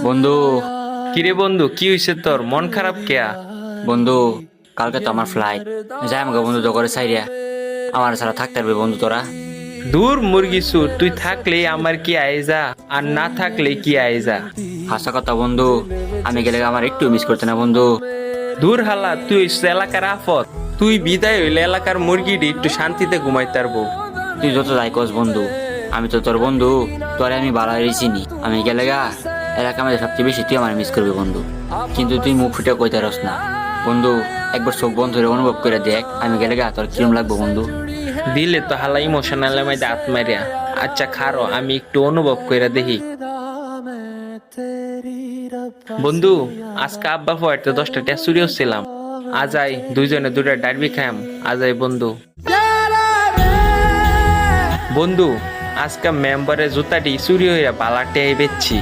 বন্ধু কিরে বন্ধু, কি হয়েছে তোর? মন খারাপ কেয়া? বন্ধু কালকে তো আমার ফ্লাইট যাই আমাকে বন্ধু তো করে সাইরিয়া আমার ছাড়া থাকতে পারবে বন্ধু তোরা? দূর মুরগি সুর, তুই থাকলে আমার কি আইজা, আর না থাকলে কি আইজা। হাসা কথা বন্ধু, আমি গেলে আমার একটু মিস করতে না বন্ধু। দূর হালা, তুই হইছিস এলাকার আফত। তুই বিদায় হইলে এলাকার মুরগিটি একটু শান্তিতে ঘুমাই পারবো। তুই যত যাই কস বন্ধু, আমি তো তোর বন্ধু, তোরে আমি বাড়াই চিনি। আমি গেলে গা এলাকা আমাদের সবচেয়ে বেশি তুই আমার মিস করবি বন্ধু, কিন্তু তুই মুখ ফুটে কইতে রস না বন্ধু। একবার চোখ বন্ধ করে অনুভব করে দেখ আমি গেলে গা তোর কিরম লাগবো বন্ধু। দিলে তো হালা ইমোশনাল মধ্যে হাত মারিয়া। আচ্ছা খারো, আমি একটু অনুভব করে দেখি। বন্ধু, আজকে আব্বা ফোয়ারতে 10টা টিয়া চুরি হচ্ছিলাম। আজাই দুইজনে দুটা ডারবি খাম। আজাই বন্ধু। বন্ধু, আজকে মেম্বারের জুতাটি চুরি হইয়া বালাটে বেচছি।